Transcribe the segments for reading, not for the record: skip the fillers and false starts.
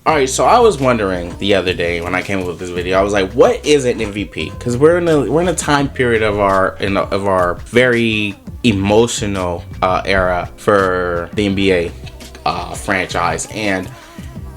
All right, so I was wondering the other day when I came up with this video, I was like, what is an MVP? Because we're in a time period of our very emotional era for the NBA franchise, and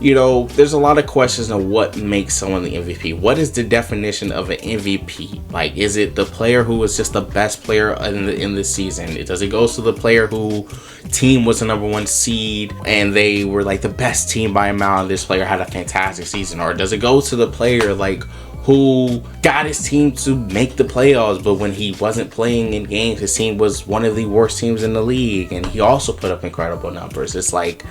you know, there's a lot of questions on what makes someone the MVP. What is the definition of an MVP? Like, is it the player who was just the best player in the season? Does it go to the player who team was the #1 seed and they were like the best team by a mile and this player had a fantastic season? Or does it go to the player like who got his team to make the playoffs, but when he wasn't playing in games, his team was one of the worst teams in the league and he also put up incredible numbers? It's like,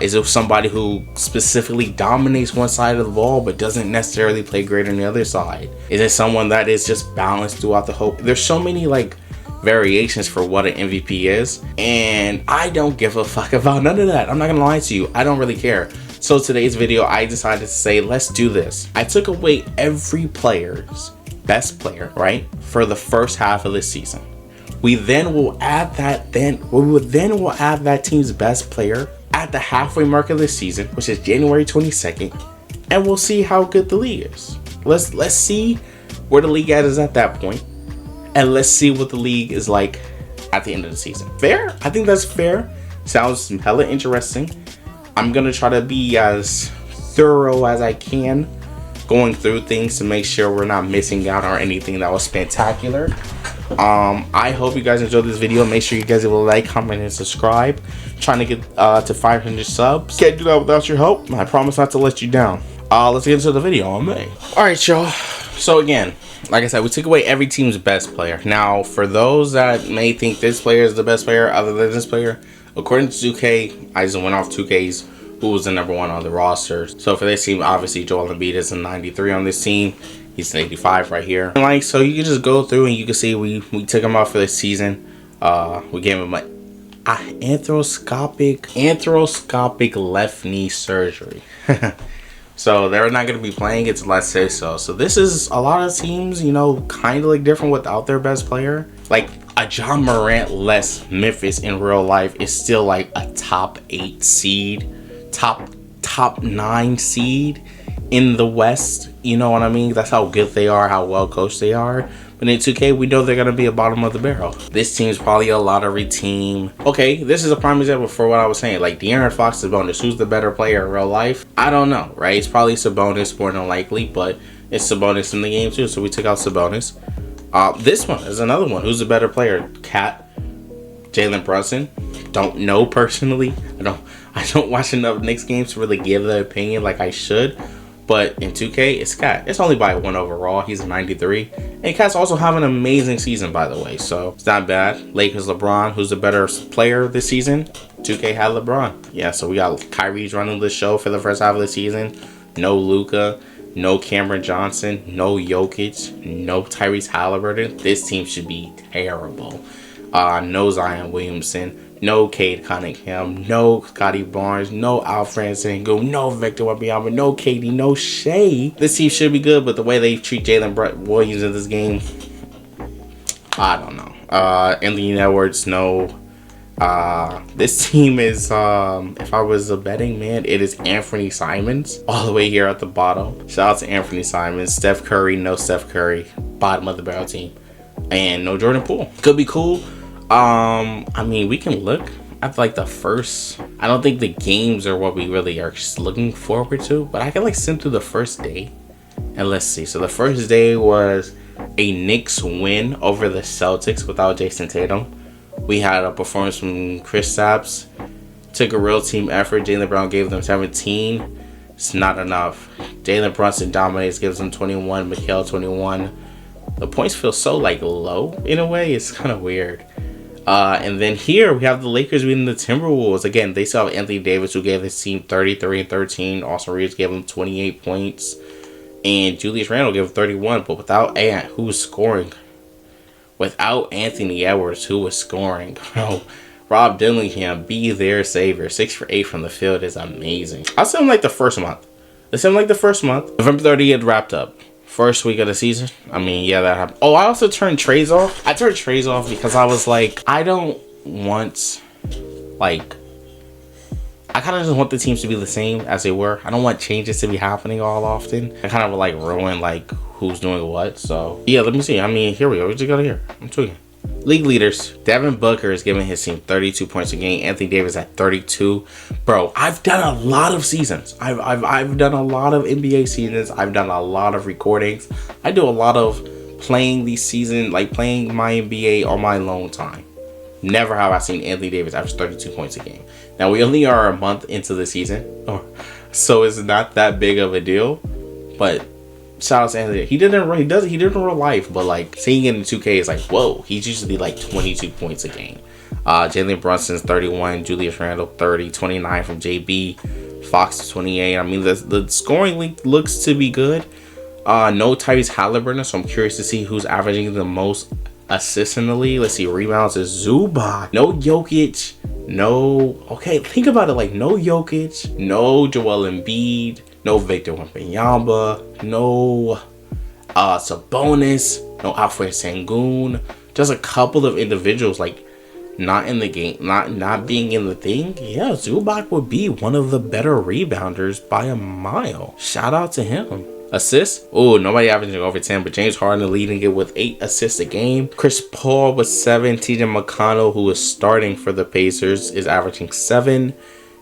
is it somebody who specifically dominates one side of the ball but doesn't necessarily play great on the other side? Is it someone that is just balanced throughout the whole? There's so many like variations for what an MVP is, and I don't give a fuck about none of that. I'm not gonna lie to you, I don't really care. So today's video, I decided to say, let's do this. I took away every player's best player, right, for the first half of this season. We then will add that team's best player at the halfway mark of the season, which is January 22nd, and we'll see how good the league is. Let's see where the league is at that point, and let's see what the league is like at the end of the season. Fair? I think that's fair. Sounds hella interesting. I'm gonna try to be as thorough as I can going through things to make sure we're not missing out on anything that was spectacular. I hope you guys enjoyed this video. Make sure you guys will like, comment, and subscribe. Trying to get to 500 subs. Can't do that without your help. I promise not to let you down. Let's get into the video on me. Alright, y'all. So again, like I said, we took away every team's best player. Now, for those that may think this player is the best player other than this player, according to 2K, I just went off 2K's who was the #1 on the roster. So for this team, obviously Joel Embiid is a 93 on this team. He's an 85 right here. And like, so you can just go through and you can see we took him off for this season. We gave him an arthroscopic left knee surgery. So they're not going to be playing it, let's say so. So this is a lot of teams, you know, kind of like different without their best player. Like a John Morant-less Memphis in real life is still like a top 8 seed, top 9 seed in the West. You know what I mean? That's how good they are, how well coached they are. But in 2K, we know they're going to be a bottom of the barrel. This team's probably a lottery team. Okay, this is a prime example for what I was saying. Like, De'Aaron Fox, Sabonis. Who's the better player in real life? I don't know, right? It's probably Sabonis more than likely, but it's Sabonis in the game too, so we took out Sabonis. This one is another one. Who's the better player? Cat, Jalen Brunson? Don't know personally. I don't watch enough Knicks games to really give the opinion like I should. But in 2K, it's Cat. It's only by 1 overall. He's a 93. And Cat's also having an amazing season, by the way. So it's not bad. Lakers LeBron, who's the better player this season? 2K had LeBron. Yeah, so we got Kyrie's running the show for the first half of the season. No Luka. No Cameron Johnson. No Jokic. No Tyrese Halliburton. This team should be terrible. No Zion Williamson. No Cade Cunningham, no Scotty Barnes, no Alfred Sengun, no Victor Wembanyama, no KD, no Shea. This team should be good, but the way they treat Jalen Williams in this game, I don't know. Anthony Edwards, no. This team is, if I was a betting man, it is Anthony Simons all the way here at the bottom. Shout out to Anthony Simons. Steph Curry, no Steph Curry, bottom of the barrel team, and no Jordan Poole. Could be cool. I mean, we can look at like the first, I don't think the games are what we really are looking forward to, but I can like sim through the first day and let's see. So the first day was a Knicks win over the Celtics without Jason Tatum. We had a performance from Kristaps. Took a real team effort. Jaylen Brown gave them 17. It's not enough. Jalen Brunson dominates, gives them 21. Mikal 21. The points feel so like low in a way. It's kind of weird. And then here we have the Lakers beating the Timberwolves. Again, they still have Anthony Davis, who gave his team 33 and 13. Austin Reeves gave him 28 points. And Julius Randle gave him 31. But without Ant, who was scoring? Without Anthony Edwards, who was scoring? Bro, Rob Dillingham, be their savior. 6 for 8 from the field is amazing. I'll say him like the first month. November 30th wrapped up. First week of the season. I mean, yeah, that happened. Oh, I also turned trades off. I turned trades off because I was like, I don't want, like, I kind of just want the teams to be the same as they were. I don't want changes to be happening all often. I kind of like ruin like who's doing what. So yeah, let me see. I mean, here we go. We just got here. I'm tweaking. League leaders. Devin Booker is giving his team 32 points a game. Anthony Davis at 32. Bro, I've done a lot of seasons. I've done a lot of NBA seasons. I've done a lot of recordings. I do a lot of playing these seasons, like playing my NBA on my alone time. Never have I seen Anthony Davis average 32 points a game. Now we only are a month into the season, so it's not that big of a deal. But shout out to Anthony. He did it in real life, but like seeing it in 2K is like, whoa, he's usually like 22 points a game. Jalen Brunson's 31, Julius Randle 30, 29 from JB, Fox 28. I mean, the scoring link looks to be good. No Tyrese Halliburton, so I'm curious to see who's averaging the most assists in the league. Let's see, rebounds is Zubac. No Jokic. No, okay, think about it, like no Jokic, no Joel Embiid, no Victor Wembanyama, no Sabonis, no Alfred Sengun. Just a couple of individuals like not in the game, not being in the thing. Yeah, Zubac would be one of the better rebounders by a mile. Shout out to him. Assists? Oh, nobody averaging over 10, but James Harden leading it with 8 assists a game. Chris Paul with 7. TJ McConnell, who is starting for the Pacers, is averaging 7.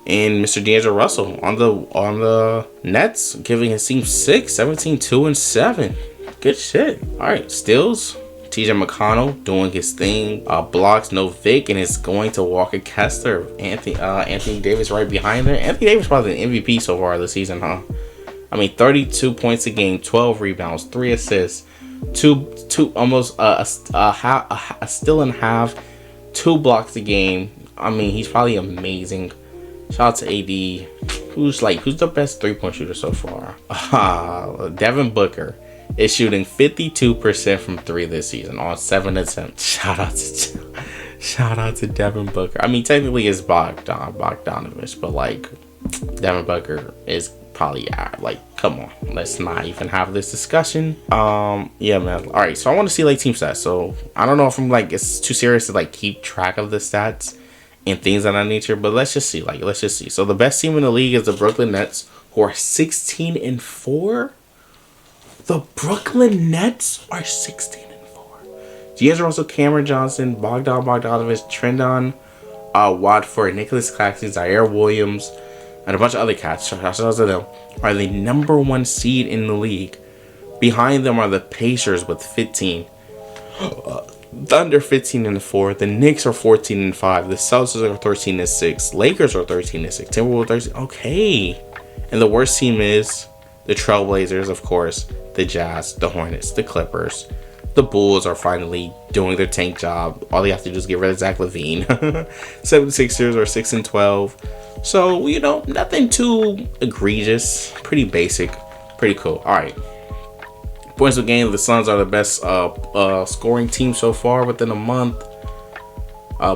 And Mr. D'Angelo Russell on the Nets, giving his team 6, 17, 2, and 7. Good shit. All right, steals. TJ McConnell doing his thing. Blocks, no Vic, and it's going to Walker Kessler. Anthony Davis right behind there. Anthony Davis probably the MVP so far this season, huh? I mean, 32 points a game, 12 rebounds, 3 assists, almost a steal and a half, 2 blocks a game. I mean, he's probably amazing. Shout out to AD. Who's the best 3-point shooter so far? Devin Booker is shooting 52% from 3 this season on 7 attempts. Shout out to Devin Booker. I mean, technically it's Bogdanovich, but like Devin Booker is probably come on, let's not even have this discussion. Yeah, man. All right, so I want to see like team stats. So I don't know if I'm like it's too serious to like keep track of the stats and things of that nature, but let's just see. So the best team in the league is the Brooklyn Nets, who are 16-4. The Brooklyn Nets are 16-4. D'Angelo Russell, Cameron Johnson, Bogdanovich, Trendon Watford, Nicholas Claxton, Zaire Williams, and a bunch of other cats, shout out to them, are the number 1 seed in the league. Behind them are the Pacers with 15. Thunder 15-4. The Knicks are 14-5. The Celtics are 13-6. Lakers are 13-6. Timberwolves 13. Okay. And the worst team is the Trailblazers, of course, the Jazz, the Hornets, the Clippers. The Bulls are finally doing their tank job. All they have to do is get rid of Zach LaVine. 76ers are 6-12. So, you know, nothing too egregious. Pretty basic. Pretty cool. All right. Points per game. The Suns are the best scoring team so far within a month.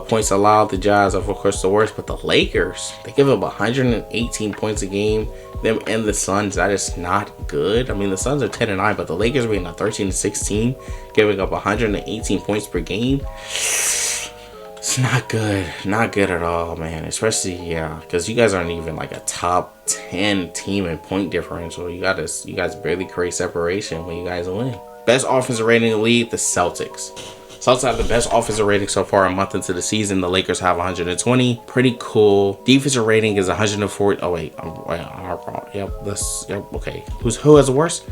Points allowed. The Jazz are, of course, the worst. But the Lakers, they give up 118 points a game. Them and the Suns, that is not good. I mean, the Suns are 10-9, but the Lakers being a 13-16, giving up 118 points per game. It's not good. Not good at all, man. Especially, yeah, because you guys aren't even like a top 10 team in point differential. You guys barely create separation when you guys win. Best offensive rating in the league, the Celtics. Celtics have the best offensive rating so far a month into the season. The Lakers have 120. Pretty cool. Defensive rating is 140. Oh wait, I'm wrong. Yep, okay. Who has the worst?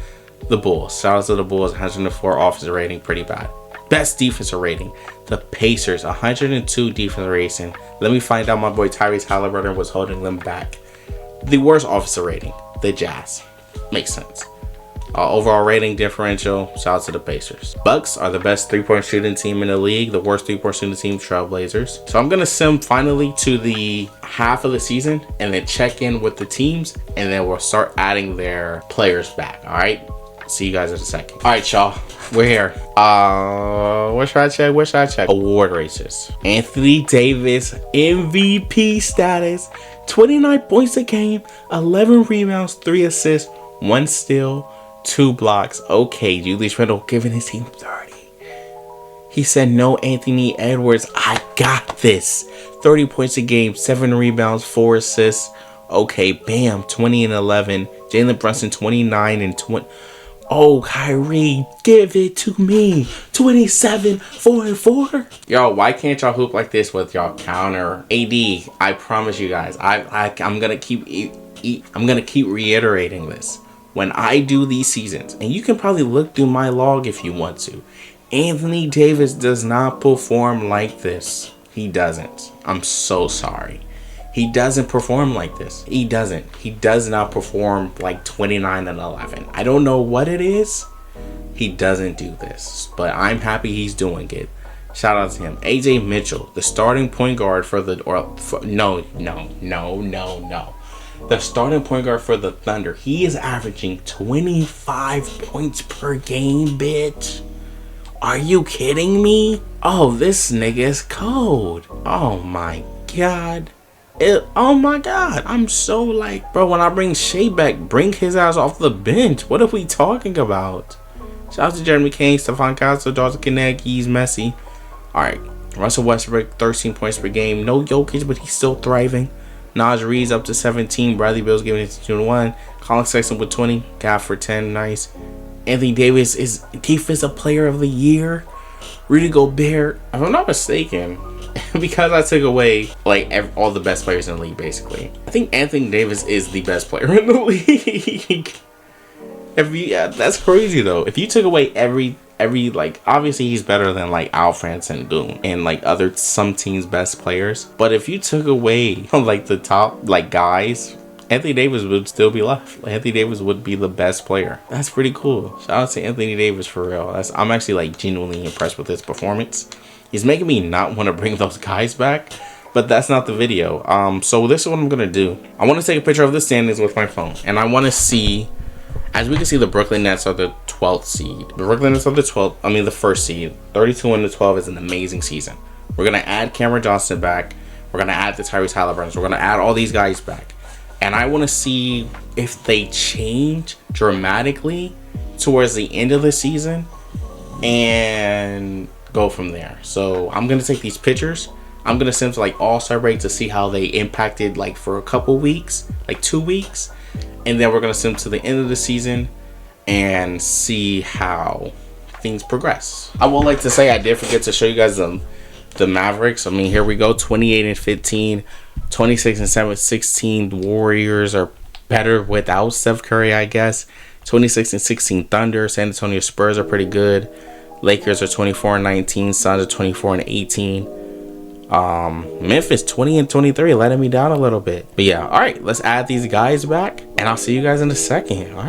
The Bulls. Shout out to the Bulls. 104 offensive rating, pretty bad. Best defensive rating, the Pacers, 102 defensive rating. Let me find out my boy Tyrese Halliburton was holding them back. The worst offensive rating, the Jazz. Makes sense. Overall rating differential, shout out to the Pacers. Bucks are the best 3-point shooting team in the league. The worst 3-point shooting team, Trailblazers. So I'm going to sim finally to the half of the season and then check in with the teams, and then we'll start adding their players back. All right. See you guys in a second. All right, y'all. We're here. What should I check? Award races. Anthony Davis, MVP status. 29 points a game, 11 rebounds, 3 assists, 1 steal, 2 blocks. Okay, Julius Randle giving his team 30. He said, no, Anthony Edwards, I got this. 30 points a game, 7 rebounds, 4 assists. Okay, bam, 20 and 11. Jalen Brunson, 29 and 20. Oh, Kyrie, give it to me. 27, 4 and 4. Yo, why can't y'all hoop like this with y'all counter? AD, I promise you guys, I'm gonna keep reiterating this. When I do these seasons, and you can probably look through my log if you want to, Anthony Davis does not perform like this. He doesn't. I'm so sorry. He doesn't perform like this. He doesn't. He does not perform like 29 and 11. I don't know what it is. He doesn't do this, but I'm happy he's doing it. Shout out to him. AJ Mitchell, the starting point guard for the The starting point guard for the Thunder. He is averaging 25 points per game, bitch. Are you kidding me? Oh, this nigga is cold. Oh my god. Oh my god. I'm so like, bro, when I bring Shea back, bring his ass off the bench. What are we talking about? Shout out to Jeremy Kane, Stephon Castro, Dalton Knecht. He's messy. Alright. Russell Westbrook, 13 points per game. No Jokic, but he's still thriving. Naj Reed's up to 17. Bradley Beal's giving it to 21. Colin Sexton with 20. Gafford 10. Nice. Anthony Davis is Defensive Player of the Year. Rudy Gobert, if I'm not mistaken, because I took away like all the best players in the league, basically. I think Anthony Davis is the best player in the league. That's crazy though. If you took away every like, obviously he's better than like Alfred Sengun and like some teams' best players. But if you took away like the top like guys, Anthony Davis would still be left. Anthony Davis would be the best player. That's pretty cool. Shout out to Anthony Davis for real. I'm actually like genuinely impressed with his performance. He's making me not want to bring those guys back, but that's not the video. So this is what I'm gonna do. I want to take a picture of the standings with my phone, and I want to see. As we can see, the Brooklyn Nets are the 12th seed. The Brooklyn Nets are the first seed. 32 and 12 is an amazing season. We're gonna add Cameron Johnson back. We're gonna add the Tyrese Halliburton. We're gonna add all these guys back. And I want to see if they change dramatically towards the end of the season and go from there. So I'm going to take these pictures. I'm going to send to like All-Star break to see how they impacted like for a couple weeks, like 2 weeks. And then we're going to send to the end of the season and see how things progress. I would like to say I did forget to show you guys the Mavericks. I mean, here we go, 28 and 15. 26 and 7, 16. Warriors are better without Steph Curry, I guess. 26 and 16 Thunder. San Antonio Spurs are pretty good. Lakers are 24 and 19. Suns are 24 and 18. Memphis 20 and 23, letting me down a little bit. But yeah, all right, let's add these guys back, and I'll see you guys in a second. All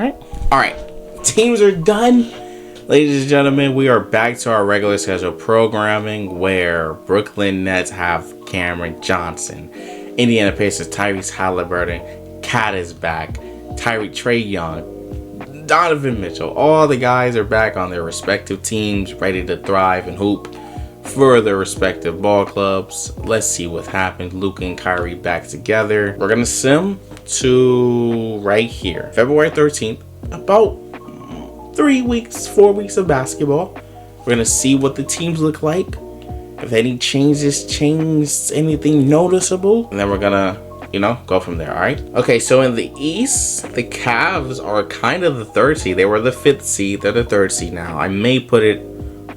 right, teams are done. Ladies and gentlemen, we are back to our regular schedule programming where Brooklyn Nets have Cameron Johnson. Indiana Pacers, Tyrese Halliburton. Cat is back. Trae Young. Donovan Mitchell. All the guys are back on their respective teams, ready to thrive and hoop for their respective ball clubs. Let's see what happens. Luka and Kyrie back together. We're going to sim to right here. February 13th. About 4 weeks of basketball. We're going to see what the teams look like. If any changes, anything noticeable. And then we're gonna, go from there, alright? Okay, so in the East, the Cavs are kind of the 3rd seed. They were the 5th seed. They're the 3rd seed now. I may put it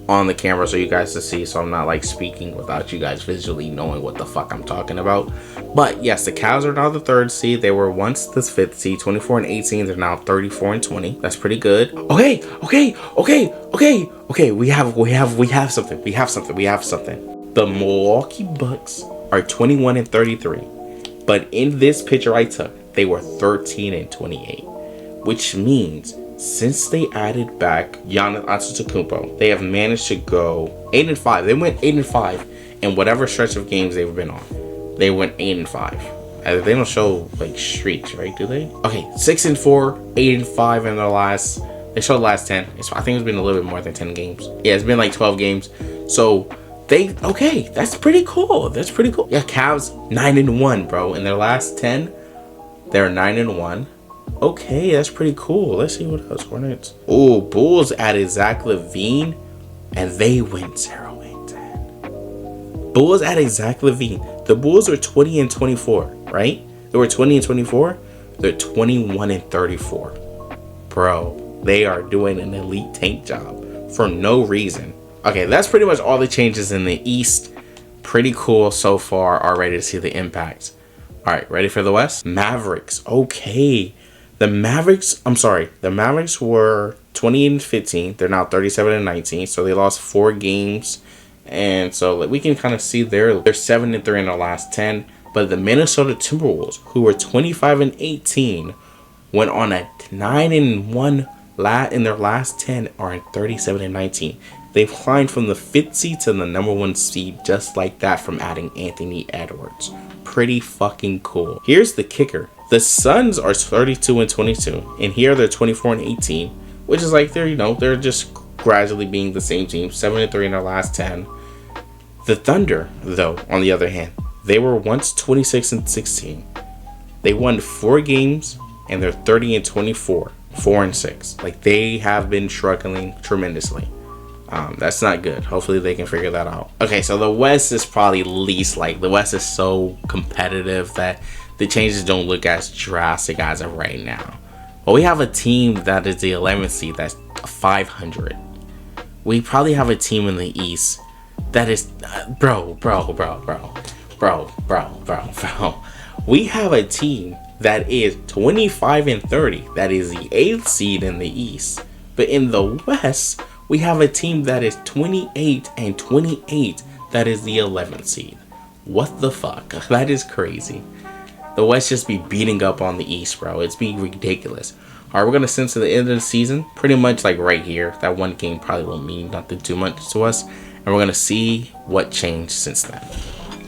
on the camera so you guys to see, so I'm not like speaking without you guys visually knowing what the fuck I'm talking about. But yes, the Cavs are now the 3rd seed. They were once the 5th seed, 24 and 18. They're now 34 and 20. That's pretty good. Okay. We have something. The Milwaukee Bucks are 21 and 33. But in this picture I took, they were 13 and 28. Which means since they added back Giannis Antetokounmpo, they have managed to go 8 and 5. They went 8 and 5 in whatever stretch of games they've been on. They went 8 and 5. They don't show like streaks, right? Do they? Okay, 6 and 4, 8 and 5 in their last. They showed the last 10. I think it's been a little bit more than 10 games. Yeah, it's been like 12 games. So that's pretty cool. Yeah, Cavs 9 and 1, bro. In their last 10, they're 9 and 1. Okay, that's pretty cool. Let's see what else. Hornets. Oh, Bulls added Zach LaVine, and they went 0 Bulls added Zach LaVine. The Bulls are 20 and 24, right? They were 20 and 24. They're 21 and 34. Bro, they are doing an elite tank job for no reason. Okay, that's pretty much all the changes in the East. Pretty cool so far. Already to see the impact. All right, ready for the West? Mavericks. Okay. The Mavericks were 20 and 15. They're now 37 and 19. So they lost 4 games. And so we can kind of see they're 7 and 3 in their last 10. But the Minnesota Timberwolves, who were 25 and 18, went on a 9 and 1 in their last 10, are in 37 and 19. They've climbed from the 5th seed to the number 1 seed just like that from adding Anthony Edwards. Pretty fucking cool. Here's the kicker. The Suns are 32 and 22, and here they're 24 and 18, which is like they're just gradually being the same team, 7 and 3 in their last 10. The Thunder, though, on the other hand, they were once 26 and 16. They won 4 games, and they're 30 and 24, 4 and 6. Like, they have been struggling tremendously. That's not good. Hopefully they can figure that out. Okay, so the West is probably least like. The West is so competitive that the changes don't look as drastic as of right now. But we have a team that is the 11th seed that's 500. We probably have a team in the East that is bro. We have a team that is 25 and 30. That is the 8th seed in the East. But in the West, we have a team that is 28 and 28. That is the 11th seed. What the fuck? That is crazy. The West just be beating up on the East, bro. It's being ridiculous. All right, we're going to send to the end of the season. Pretty much like right here. That one game probably won't mean nothing too much to us. And we're going to see what changed since then.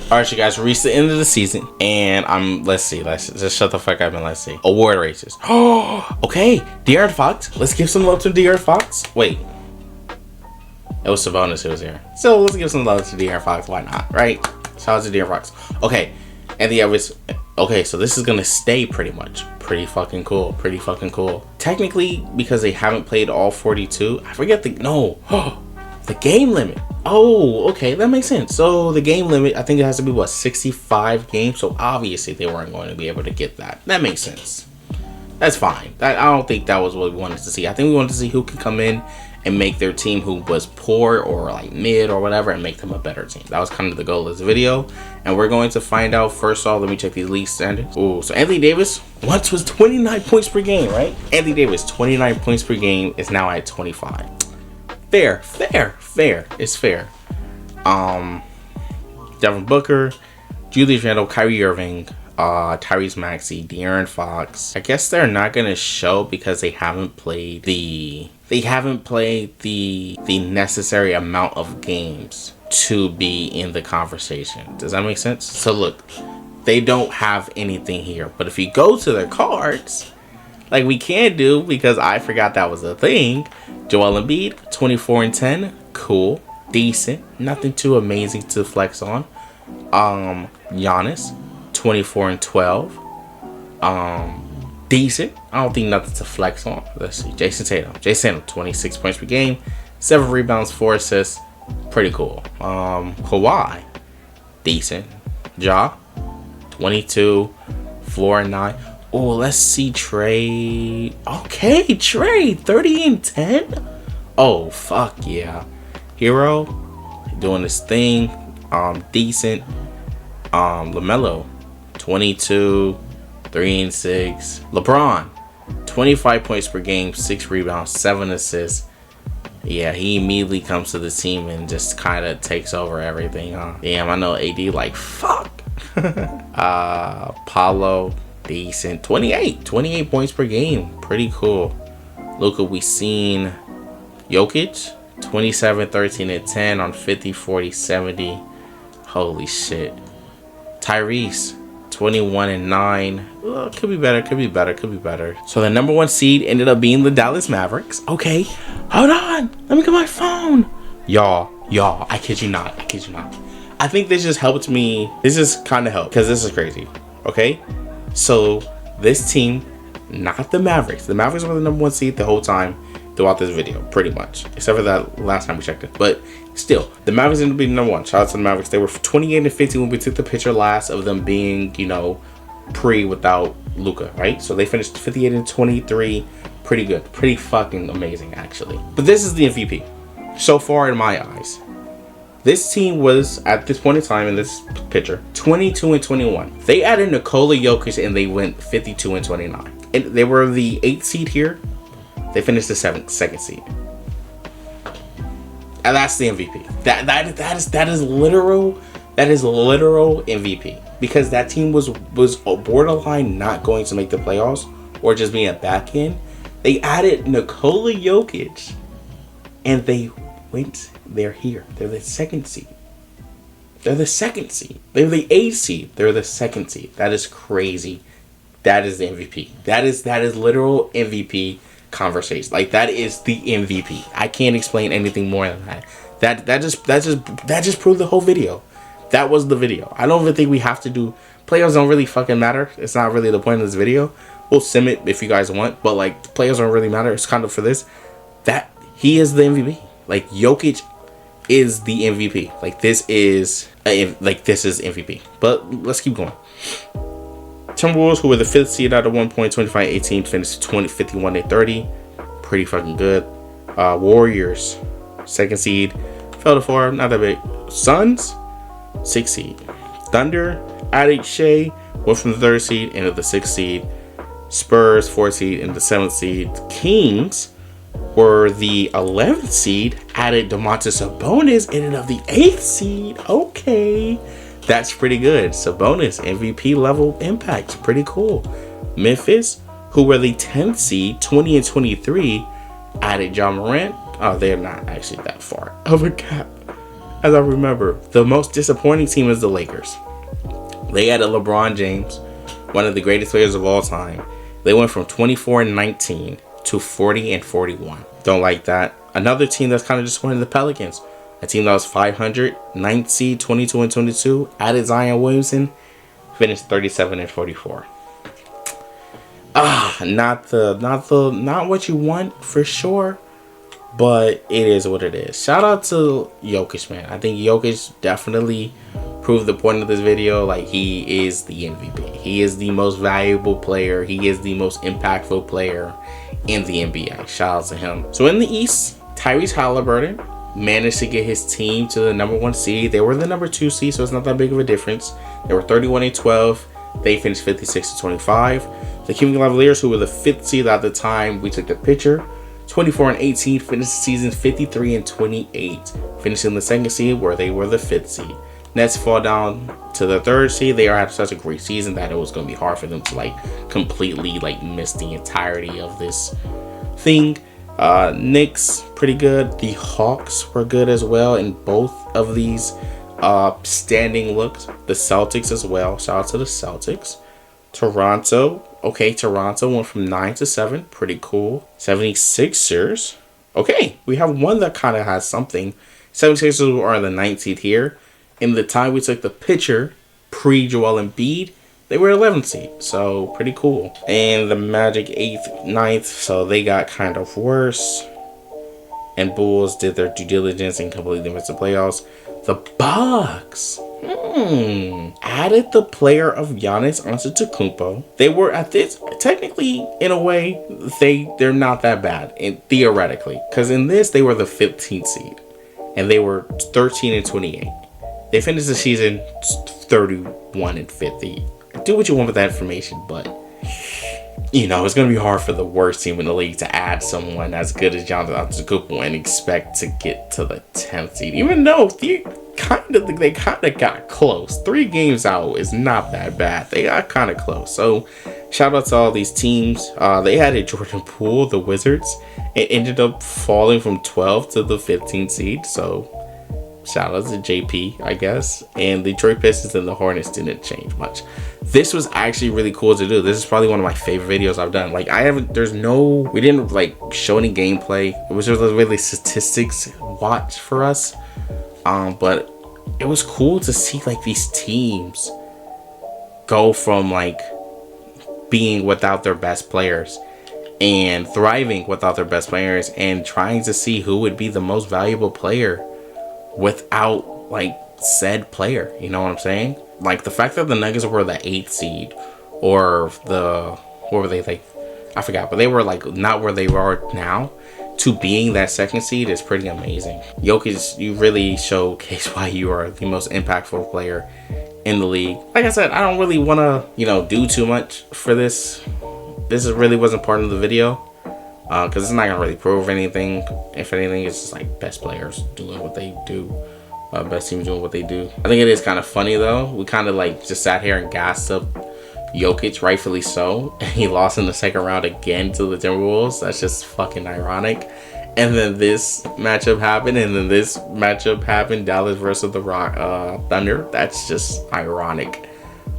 All right, you guys, we reached the end of the season. And let's just shut the fuck up and let's see. Award races. Oh, okay. De'Aaron Fox. Let's give some love to De'Aaron Fox. Wait. It was Sabonis who was here. So let's give some love to De'Aaron Fox. Why not, right? Shout out to De'Aaron Fox. Okay. And the others. Okay, so this is going to stay pretty much. Pretty fucking cool. Technically, because they haven't played all 42, I forget the game limit. Oh, okay, that makes sense. So the game limit, I think it has to be 65 games. So obviously they weren't going to be able to get that. That makes sense. That's fine. I don't think that was what we wanted to see. I think we wanted to see who can come in and make their team who was poor or like mid or whatever and make them a better team. That was kind of the goal of this video. And we're going to find out. First of all, let me check these league standards. Ooh, so Anthony Davis once was 29 points per game, right? Anthony Davis, 29 points per game, is now at 25. Fair. It's fair. Devin Booker, Julius Randle, Kyrie Irving, Tyrese Maxey, De'Aaron Fox. I guess they're not gonna show because they haven't played the necessary amount of games to be in the conversation. Does that make sense? So look, they don't have anything here. But if you go to their cards, like we can do, because I forgot that was a thing. Joel Embiid, 24 and 10, cool, decent, nothing too amazing to flex on. Giannis, 24 and 12, decent. I don't think nothing to flex on. Let's see. Jason Tatum, 26 points per game, 7 rebounds, 4 assists, pretty cool. Kawhi, decent. Ja, 22, floor and 9. Oh, let's see Trey. Okay, Trey, 30 and 10. Oh, fuck yeah. Hero, doing this thing. Decent. LaMelo, 22, 3 and 6. LeBron, 25 points per game, 6 rebounds, 7 assists. Yeah, he immediately comes to the team and just kind of takes over everything, huh? Damn, I know AD like, fuck. Paulo, decent. 28 points per game. Pretty cool. Luka, we seen Jokic, 27, 13, and 10 on 50, 40, 70. Holy shit. Tyrese, 21 and 9. Could be better. So the number 1 seed ended up being the Dallas Mavericks. Okay, hold on. Let me get my phone. Y'all, I kid you not. I think this just helped me. This just kind of helped because this is crazy. Okay, so this team, not the Mavericks. The Mavericks were the number 1 seed the whole time. throughout this video, pretty much, except for that last time we checked it. But still, the Mavericks ended up being number one. Shout out to the Mavericks. They were 28-15 when we took the picture last of them being, you know, without Luka, right? So they finished 58-23. Pretty good, pretty fucking amazing, actually. But this is the MVP so far in my eyes. This team was, at this point in time in this picture, 22-21. They added Nikola Jokic and they went 52-29. And they were the 8th seed here. They finished the second seed. And that's the MVP. That is literal MVP. Because that team was borderline not going to make the playoffs or just being a back end. They added Nikola Jokic and they're here. They're the second seed. They're the 8th seed. They're the second seed. That is crazy. That is the MVP. That is literal MVP conversation. Like, that is the MVP. I can't explain anything more than that. That just proved the whole video. That was the video. I don't even think we have to do playoffs. Don't really fucking matter. It's not really the point of this video. We'll sim it if you guys want, but like, the players don't really matter. It's kind of for this. That he is the MVP. Like, Jokic is the MVP. Like, this is MVP. But let's keep going. Timberwolves, who were the 5th seed at one point, 25-18, finished 51-30. Pretty fucking good. Warriors, 2nd seed, fell to 4, not that big. Suns, 6th seed. Thunder added Shea, went from the 3rd seed into the 6th seed. Spurs, 4th seed into the 7th seed. Kings were the 11th seed, added Domantas Sabonis, ended up the 8th seed. Okay, that's pretty good. Sabonis, MVP level impact, pretty cool. Memphis, who were the 10th seed, 20-23, added Ja Morant. Oh, they're not actually that far of a gap. As I remember, the most disappointing team is the Lakers. They added LeBron James, one of the greatest players of all time. They went from 24-19 to 40-41. Don't like that. Another team that's kind of disappointing, the Pelicans. A team that was 500, 9th seed, 22-22, added Zion Williamson, finished 37-44. Not what you want for sure, but it is what it is. Shout out to Jokic, man. I think Jokic definitely proved the point of this video. Like, he is the MVP. He is the most valuable player. He is the most impactful player in the NBA. Shout out to him. So in the East, Tyrese Halliburton managed to get his team to the number 1 seed. They were the number 2 seed, so it's not that big of a difference. They were 31-12. They finished 56-25. The Cleveland Cavaliers, who were the 5th seed at the time we took the picture, 24-18, finished the season 53-28, finishing the 2nd seed where they were the 5th seed. Nets fall down to the 3rd seed. They had such a great season that it was going to be hard for them to like completely like miss the entirety of this thing. Knicks, pretty good. The Hawks were good as well in both of these standing looks. The Celtics as well. Shout out to the Celtics. Toronto. Okay, Toronto went from 9 to 7. Pretty cool. 76ers. Okay, we have one that kind of has something. 76ers are the 9th seed here. In the time we took the picture, pre-Joel Embiid, they were 11th seed. So, pretty cool. And the Magic 8th, 9th. So, they got kind of worse. And Bulls did their due diligence and completely missed the playoffs. The Bucks added the player of Giannis Antetokounmpo. They were at this, technically, in a way, they're not that bad, theoretically. Because in this, they were the 15th seed. And they were 13-28. They finished the season 31-50. Do what you want with that information, but you know, it's going to be hard for the worst team in the league to add someone as good as Giannis Antetokounmpo and expect to get to the 10th seed. Even though they kind of got close. 3 games out is not that bad. They got kind of close. So shout out to all these teams. They added Jordan Poole, the Wizards. It ended up falling from 12 to the 15th seed. So shout out to JP, I guess. And the Detroit Pistons and the Hornets didn't change much. This was actually really cool to do. This is probably one of my favorite videos I've done. Like, we didn't like show any gameplay. It was just really statistics watch for us. But it was cool to see like these teams go from like being without their best players and thriving without their best players, and trying to see who would be the most valuable player without like said player. You know what I'm saying? Like the fact that the Nuggets were the 8th seed, or what were they, like, I forgot, but they were like not where they are now, to being that 2nd seed is pretty amazing. Jokic, you really showcase why you are the most impactful player in the league. Like I said, I don't really want to, you know, do too much for this. This really wasn't part of the video, because it's not gonna really prove anything. If anything, it's just like best players doing what they do, best teams doing what they do. I think it is kind of funny though. We kind of like just sat here and gassed up Jokic, rightfully so. He lost in the 2nd round again to the Timberwolves. That's just fucking ironic. And then this matchup happened, and then this matchup happened, Dallas versus the Thunder. That's just ironic.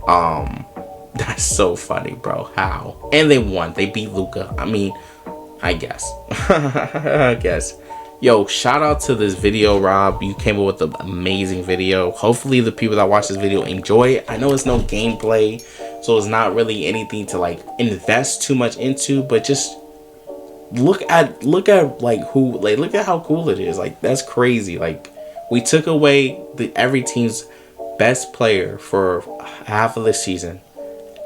That's so funny, bro. How? And they won. They beat Luka. I mean, I guess. I guess. Yo, shout out to this video, Rob. You came up with an amazing video. Hopefully the people that watch this video enjoy it. I know it's no gameplay, so it's not really anything to like invest too much into, but just look at like who, like, look at how cool it is. Like, that's crazy. Like, we took away every team's best player for half of the season,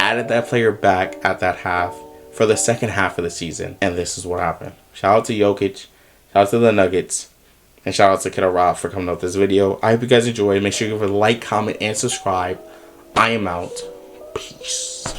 added that player back at that half for the 2nd half of the season, and this is what happened. Shout out to Jokic, shout out to the Nuggets, and shout out to Kiddo Rob for coming up with this video. I hope you guys enjoyed. Make sure you give a like, comment, and subscribe. I am out. Peace.